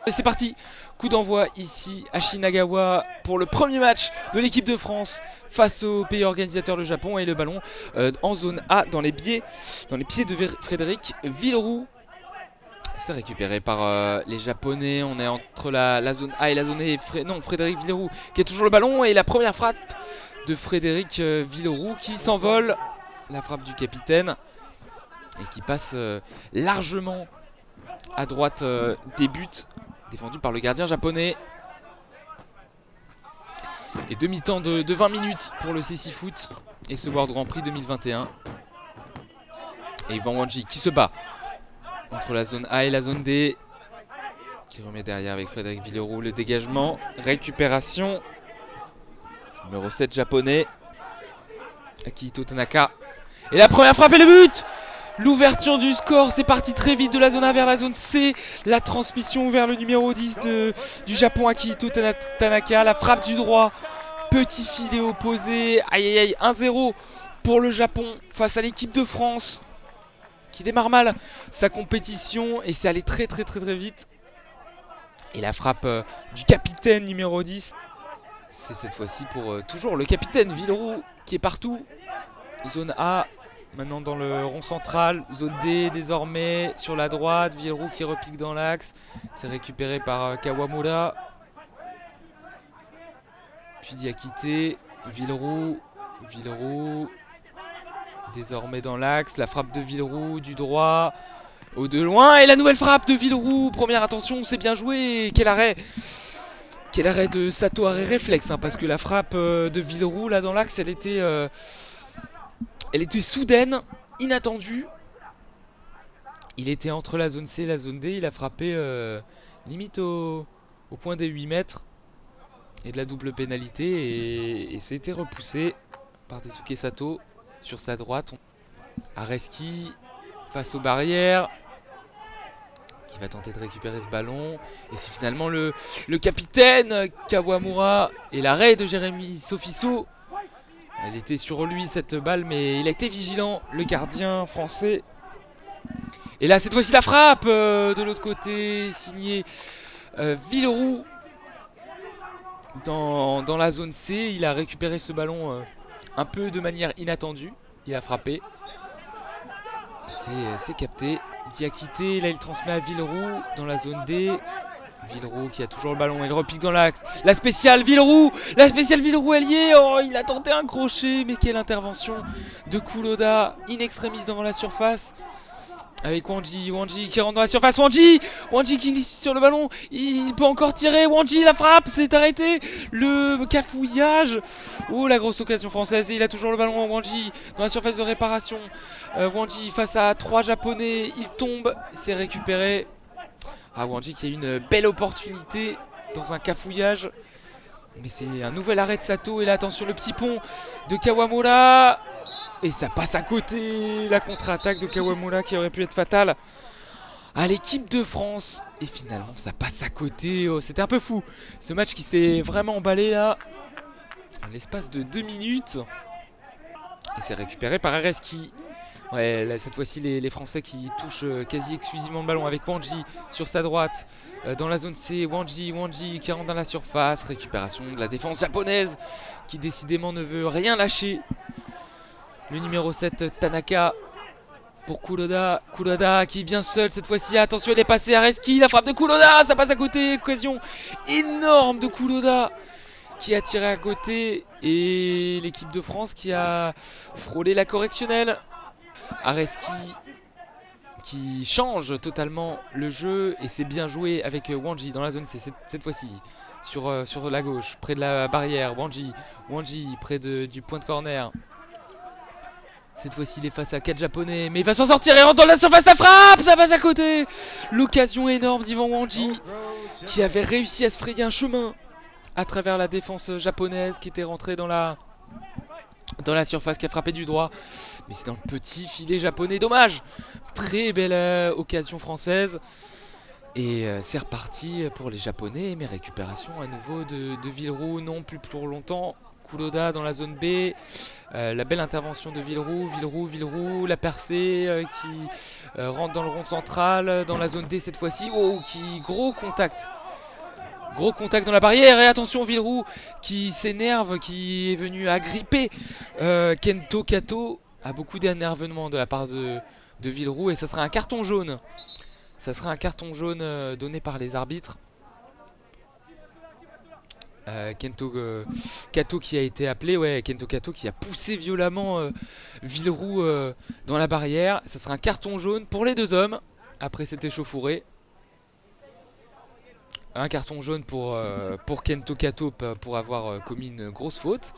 Et c'est parti, coup d'envoi ici à Shinagawa pour le premier match de l'équipe de France face au pays organisateur le Japon, et le ballon en zone A dans les pieds de Frédéric Villeroux. C'est récupéré par les Japonais. On est entre la zone A et la zone E. Frédéric Villeroux qui a toujours le ballon, et la première frappe de Frédéric Villeroux qui s'envole. La frappe du capitaine et qui passe largement à droite des buts, défendu par le gardien japonais. Et demi-temps de 20 minutes pour le CC Foot et ce World Grand Prix 2021. Et Yvan Wanji qui se bat entre la zone A et la zone D, qui remet derrière avec Frédéric Villeroux le dégagement. Récupération. Numéro 7 japonais, Akihito Tanaka. Et la première frappe et le but. L'ouverture du score, c'est parti très vite de la zone A vers la zone C. La transmission vers le numéro 10 du Japon, Akihito Tanaka. La frappe du droit, petit filet opposé. Aïe aïe aïe, 1-0 pour le Japon face à l'équipe de France, qui démarre mal sa compétition, et c'est allé très vite. Et la frappe du capitaine numéro 10. C'est cette fois-ci pour toujours le capitaine Villeroux qui est partout. Zone A. Maintenant dans le rond central, zone D désormais sur la droite, Villeroux qui repique dans l'axe, c'est récupéré par Kawamura, puis Diakité, Villeroux, désormais dans l'axe, la frappe de Villeroux du droit, au de loin, et la nouvelle frappe de Villeroux, première attention, c'est bien joué, quel arrêt de Sato, arrêt réflexe, hein, parce que la frappe de Villeroux là dans l'axe, elle était soudaine, inattendue. Il était entre la zone C et la zone D. Il a frappé limite au point des 8 mètres. Et de la double pénalité. Et c'était repoussé par Daisuke Sato sur sa droite. Areski face aux barrières, qui va tenter de récupérer ce ballon. Et c'est finalement le capitaine Kawamura et l'arrêt de Jérémy Sofiso. Elle était sur lui cette balle, mais il a été vigilant, le gardien français. Et là, cette fois-ci, la frappe de l'autre côté, signée Villeroux dans la zone C. Il a récupéré ce ballon un peu de manière inattendue. Il a frappé. C'est capté. Diakité, là il transmet à Villeroux dans la zone D. Villeroux qui a toujours le ballon, il repique dans l'axe. La spéciale Villeroux elle y est. Oh, il a tenté un crochet, mais quelle intervention de Kuroda in extremis devant la surface. Avec Wanji qui rentre dans la surface. Wanji qui glisse sur le ballon. Il peut encore tirer. Wanji, la frappe, c'est arrêté. Le cafouillage. Oh, la grosse occasion française. Et il a toujours le ballon. Wanji dans la surface de réparation. Wanji face à 3 japonais. Il tombe. C'est récupéré. Wanji qui a eu une belle opportunité dans un cafouillage. Mais c'est un nouvel arrêt de Sato. Et là, attention, le petit pont de Kawamura. Et ça passe à côté. La contre-attaque de Kawamura qui aurait pu être fatale à l'équipe de France. Et finalement, ça passe à côté. Oh, c'était un peu fou. Ce match qui s'est vraiment emballé là, en l'espace de 2 minutes. Et c'est récupéré par Areski. Ouais, là, cette fois-ci, les Français qui touchent quasi exclusivement le ballon avec Wanji sur sa droite. Dans la zone C, Wanji qui rentre dans la surface. Récupération de la défense japonaise qui décidément ne veut rien lâcher. Le numéro 7, Tanaka, pour Kuroda qui est bien seul cette fois-ci. Attention, il est passé à Areski. La frappe de Kuroda, ça passe à côté. Occasion énorme de Kuroda qui a tiré à côté. Et l'équipe de France qui a frôlé la correctionnelle. Areski qui change totalement le jeu, et c'est bien joué avec Wanji dans la zone C cette fois-ci sur la gauche près de la barrière. Wanji près du point de corner. Cette fois-ci il est face à 4 japonais, mais il va s'en sortir et rentre dans la surface, ça frappe, ça passe à côté. L'occasion énorme d'Yvan Wanji qui avait réussi à se frayer un chemin à travers la défense japonaise, qui était rentrée dans la surface, qui a frappé du droit, mais c'est dans le petit filet japonais, dommage. Très belle occasion française. Et c'est reparti pour les japonais, mais récupération à nouveau de Villeroux, non plus pour longtemps. Kuloda dans la zone B. La belle intervention de Villeroux, la percée qui rentre dans le rond central, dans la zone D cette fois-ci. Oh, gros contact. Gros contact dans la barrière et attention Villeroux qui s'énerve, qui est venu agripper Kento Kato. A beaucoup d'énervement de la part de Villeroux et ça sera un carton jaune. Ça sera un carton jaune donné par les arbitres. Kento Kato qui a été appelé, ouais, Kento Kato qui a poussé violemment Villeroux dans la barrière. Ça sera un carton jaune pour les deux hommes après cet échauffouré. Un carton jaune pour Kento Kato pour avoir commis une grosse faute.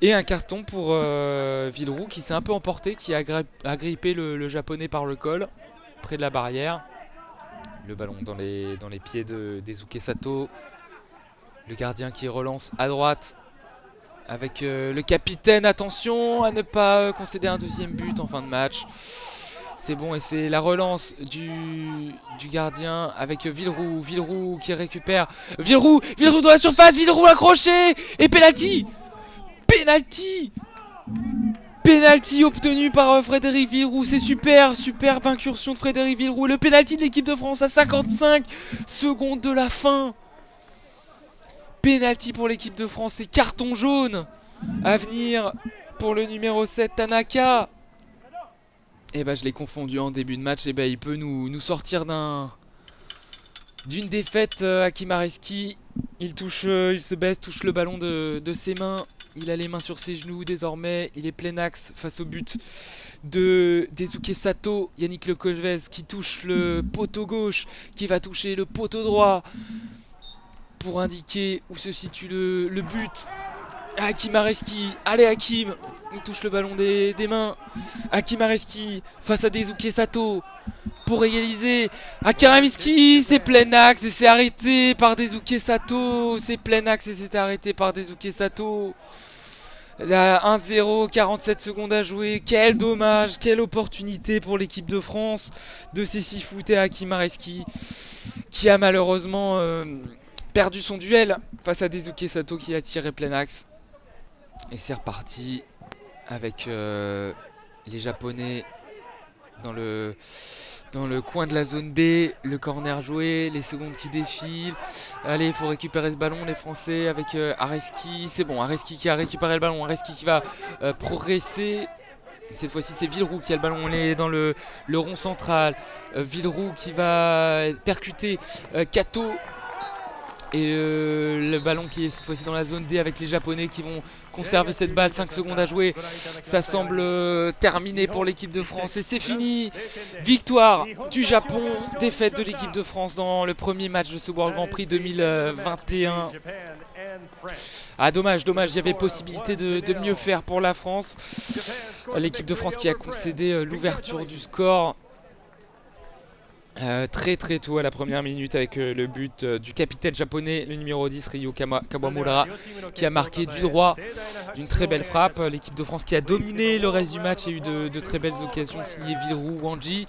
Et un carton pour Villeroux qui s'est un peu emporté, qui a agrippé le japonais par le col, près de la barrière. Le ballon dans les pieds de Daisuke Sato. Le gardien qui relance à droite avec le capitaine. Attention à ne pas concéder un deuxième but en fin de match. C'est bon et c'est la relance du gardien avec Villeroux qui récupère. Villeroux dans la surface, Villeroux accroché et penalty. Penalty obtenu par Frédéric Villeroux. C'est superbe incursion de Frédéric Villeroux. Le penalty de l'équipe de France à 55 secondes de la fin. Penalty pour l'équipe de France et carton jaune à venir pour le numéro 7 Tanaka. Et bah je l'ai confondu en début de match. Et bah il peut nous sortir d'une défaite. Hakim Areski, il se baisse, touche le ballon de ses mains. Il a les mains sur ses genoux désormais. Il est plein axe face au but de Daisuke Sato. Yannick Lecovez qui touche le poteau gauche, qui va toucher le poteau droit pour indiquer où se situe le but. Hakim Areski, allez Hakim, il touche le ballon des mains. Hakim Areski face à Daisuke Sato pour égaliser. Hakim Areski, c'est plein axe et c'est arrêté par Daisuke Sato. C'est plein axe et c'est arrêté par Daisuke Sato. 1-0, 47 secondes à jouer. Quel dommage, quelle opportunité pour l'équipe de France de s'essifouter à Hakim Areski qui a malheureusement perdu son duel face à Daisuke Sato qui a tiré plein axe. Et c'est reparti avec les Japonais dans le coin de la zone B. Le corner joué, les secondes qui défilent. Allez, il faut récupérer ce ballon les Français avec Areski. C'est bon, Areski qui a récupéré le ballon. Areski qui va progresser. Cette fois-ci c'est Villeroux qui a le ballon, on est dans le rond central. Villeroux qui va percuter Kato. Et le ballon qui est cette fois-ci dans la zone D avec les Japonais qui vont conserver cette balle. 5 secondes à jouer. Ça semble terminé pour l'équipe de France. Et c'est fini. Victoire du Japon. Défaite de l'équipe de France dans le premier match de ce World Grand Prix 2021. Ah dommage, il y avait possibilité de mieux faire pour la France. L'équipe de France qui a concédé l'ouverture du score. Très tôt à la première minute avec le but du capitaine japonais, le numéro 10 Ryo Kawamura qui a marqué du droit d'une très belle frappe. L'équipe de France qui a dominé le reste du match et eu de très belles occasions signées Villeroux, Wanji.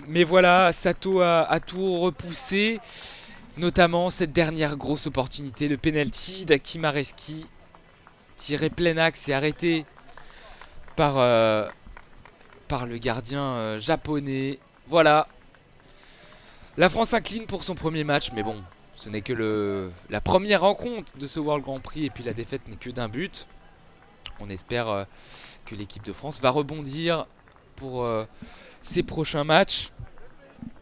Mais voilà, Sato a tout repoussé, notamment cette dernière grosse opportunité, le penalty d'Hakim Areski tiré plein axe et arrêté par le gardien japonais. Voilà. La France s'incline pour son premier match, mais bon, ce n'est que la première rencontre de ce World Grand Prix et puis la défaite n'est que d'un but. On espère que l'équipe de France va rebondir pour ses prochains matchs.